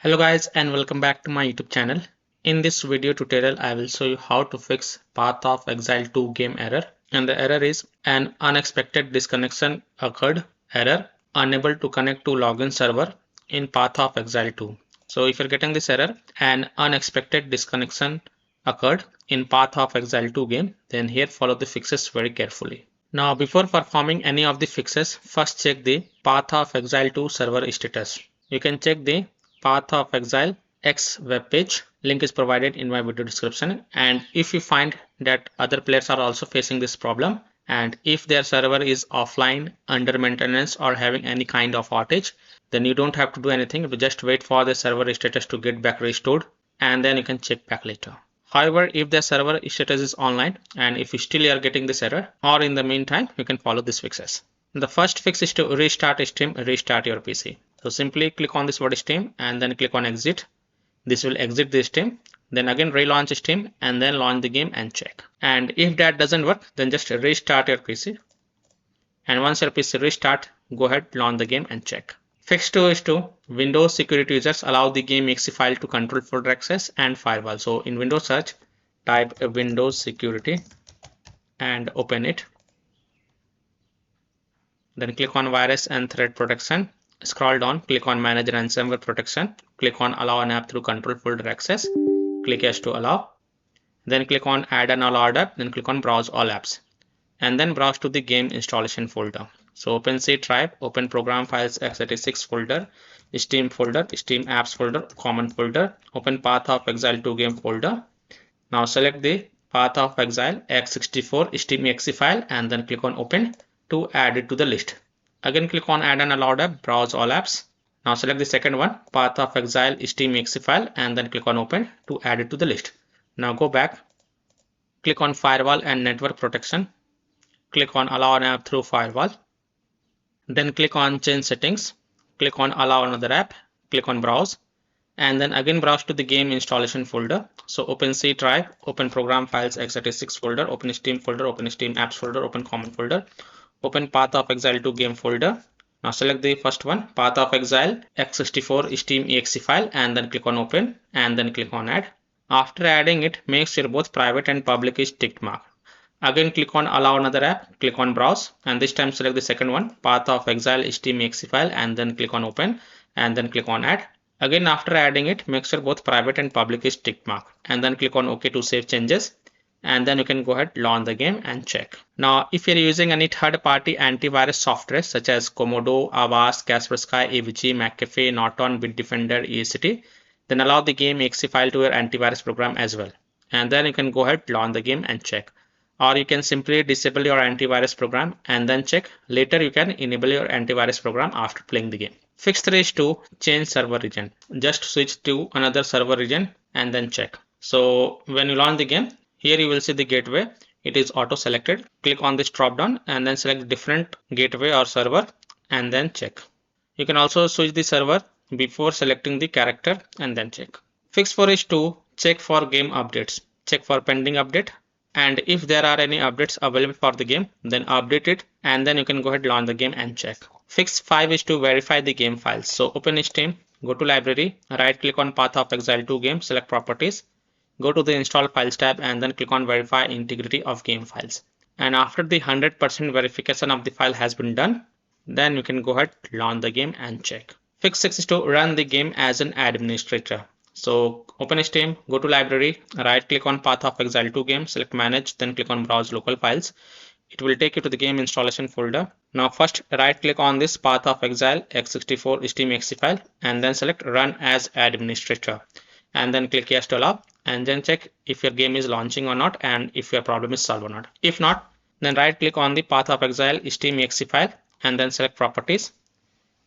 Hello guys and welcome back to my YouTube channel. In this video tutorial I will show you how to fix Path of Exile 2 game error, and the error is an unexpected disconnection occurred error unable to connect to login server in Path of Exile 2. So if you're getting this error, an unexpected disconnection occurred in Path of Exile 2 game, then here follow the fixes very carefully. Now before performing any of the fixes, first check the Path of Exile 2 server status. You can check the Path of Exile X web page. Link is provided in my video description. And if you find that other players are also facing this problem, and if their server is offline, under maintenance, or having any kind of outage, then you don't have to do anything. Just wait for the server status to get back restored, and then you can check back later. However, if the server status is online and if you still are getting this error, or in the meantime, you can follow these fixes. The first fix is to restart Steam, restart your PC. So simply click on this word Steam and then click on exit. This will exit the Steam. Then again relaunch Steam and then launch the game and check. And if that doesn't work, then just restart your PC. And once your PC restart, go ahead, launch the game and check. Fix 2 is to Windows security users allow the game exe file to control folder access and firewall. So in Windows search, type Windows security and open it. Then click on virus and threat protection. Scroll down, click on manage ransomware protection. Click on allow an app through control folder access. Click yes to allow. Then click on add an allowed app. Then click on browse all apps. And then browse to the game installation folder. So open C drive, open program files x86 folder, Steam folder, Steam apps folder, common folder, open Path of Exile 2 game folder. Now select the Path of Exile x64 Steam exe file and then click on open to add it to the list. Again click on add an allowed app, browse all apps. Now select the second one, Path of Exile Steam exe file and then click on open to add it to the list. Now go back, click on firewall and network protection. Click on allow an app through firewall. Then click on change settings. Click on allow another app. Click on browse. And then again browse to the game installation folder. So open C drive, open program files x86 folder, open Steam folder, open Steam apps folder, open common folder, open Path of Exile 2 game folder. Now select the first one, Path of Exile x64 Steam exe file and then click on open and then click on add. After adding it, make sure both private and public is ticked mark. Again click on allow another app, click on browse and this time select the second one, Path of Exile Steam exe file and then click on open and then click on add. Again after adding it, make sure both private and public is ticked mark and then click on OK to save changes. And then you can go ahead, launch the game and check. Now if you're using any third-party antivirus software such as Comodo, Avast, Kaspersky, AVG, McAfee, Norton, Bitdefender, ESET, then allow the game exe file to your antivirus program as well. And then you can go ahead, launch the game and check. Or you can simply disable your antivirus program and then check. Later you can enable your antivirus program after playing the game. Fix 3 is to change server region. Just switch to another server region and then check. So when you launch the game, here you will see the gateway. It is auto selected. Click on this drop down and then select different gateway or server and then check. You can also switch the server before selecting the character and then check. Fix 4 is to check for game updates. Check for pending update. And if there are any updates available for the game, then update it and then you can go ahead, launch the game and check. Fix 5 is to verify the game files. So open Steam, go to library, right click on Path of Exile 2 game, select properties, go to the install files tab and then click on verify integrity of game files. And after the 100% verification of the file has been done, then you can go ahead, launch the game and check. Fix 6 is to run the game as an administrator. So open Steam, go to library, right click on Path of Exile 2 game, select manage, then click on browse local files. It will take you to the game installation folder. Now first right click on this Path of Exile x64 Steam exe file and then select run as administrator and then click yes to allow and then check if your game is launching or not and if your problem is solved or not. If not, then right click on the Path of Exile Steam exe file and then select properties.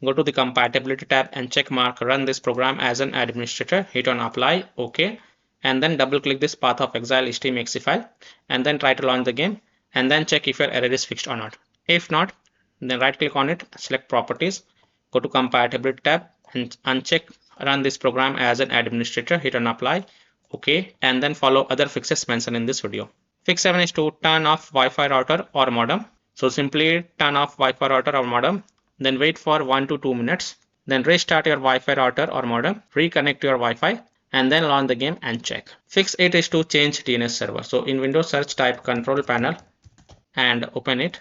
Go to the compatibility tab and check mark run this program as an administrator, hit on apply, OK, and then double click this Path of Exile Steam exe file and then try to launch the game and then check if your error is fixed or not. If not, then right click on it, select properties, go to compatibility tab and uncheck run this program as an administrator, hit on apply, OK, and then follow other fixes mentioned in this video. Fix 7 is to turn off Wi-Fi router or modem. So simply turn off Wi-Fi router or modem. Then wait for 1 to 2 minutes then restart your Wi-Fi router or modem, reconnect your Wi-Fi, and then launch the game and check. Fix 8 is to change DNS server. So in Windows search, type control panel and open it.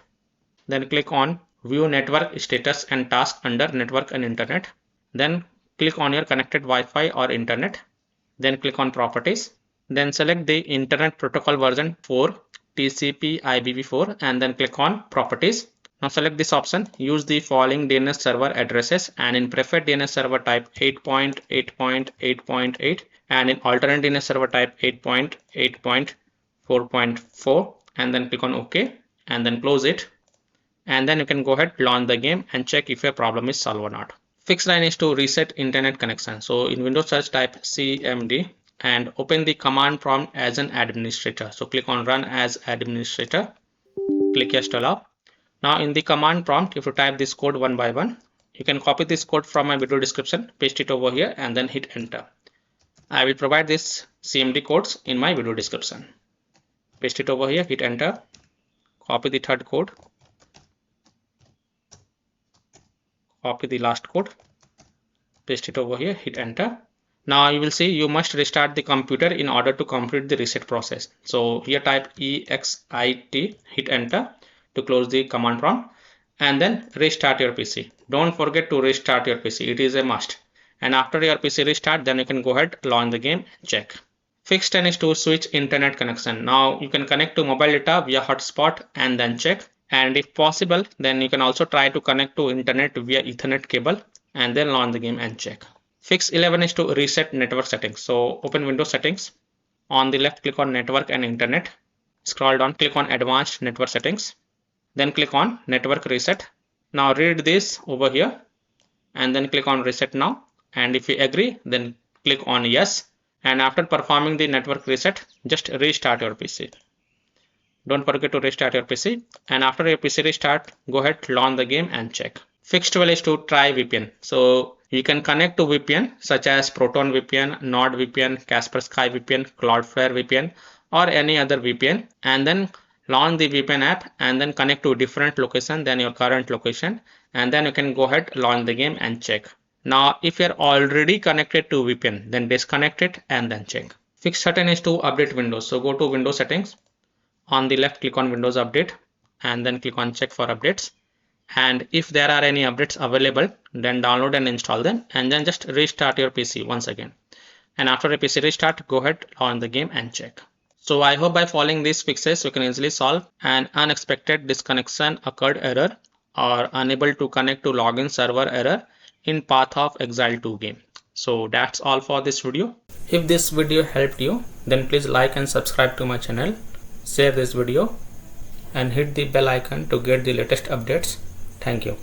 Then click on view network status and task under network and internet. Then click on your connected Wi-Fi or internet. Then click on properties. Then select the internet protocol version 4 TCP IPv4 and then click on properties. Now select this option, use the following DNS server addresses, and in preferred DNS server type 8.8.8.8 and in alternate DNS server type 8.8.4.4 and then click on OK and then close it, and then you can go ahead, launch the game and check if your problem is solved or not. Fix line is to reset internet connection. So in Windows search type CMD and open the command prompt as an administrator. So click on run as administrator, click yes to allow. Now in the command prompt, if you type this code one by one, you can copy this code from my video description, paste it over here and then hit enter. I will provide this CMD codes in my video description. Paste it over here, hit enter, copy the third code, copy the last code, paste it over here, hit enter. Now you will see you must restart the computer in order to complete the reset process. So here type EXIT, hit enter to close the command prompt and then restart your PC. Don't forget to restart your PC, it is a must. And after your PC restart, then you can go ahead, launch the game, check. Fix 10 is to switch internet connection. Now you can connect to mobile data via hotspot and then check. And if possible, then you can also try to connect to internet via Ethernet cable and then launch the game and check. Fix 11 is to reset network settings. So open Windows settings. On the left, click on network and internet. Scroll down, click on advanced network settings. Then click on network reset. Now read this over here and then click on reset now. And if you agree, then click on yes. And after performing the network reset, just restart your PC. Don't forget to restart your PC. And after your PC restart, go ahead, launch the game and check. Fix 12 is to try VPN. So you can connect to VPN such as Proton VPN, NordVPN, Kaspersky VPN, Cloudflare VPN, or any other VPN, and then launch the VPN app and then connect to a different location than your current location, and then you can go ahead, launch the game and check. Now if you're already connected to VPN, then disconnect it and then check. Fix 13 is to update Windows. So go to Windows settings. On the left, click on Windows Update and then click on check for updates. And if there are any updates available, then download and install them and then just restart your PC once again. And after a PC restart, go ahead, launch the game and check. So I hope by following these fixes, you can easily solve an unexpected disconnection occurred error or unable to connect to login server error in Path of Exile 2 game. So that's all for this video. If this video helped you, then please like and subscribe to my channel, share this video and hit the bell icon to get the latest updates. Thank you.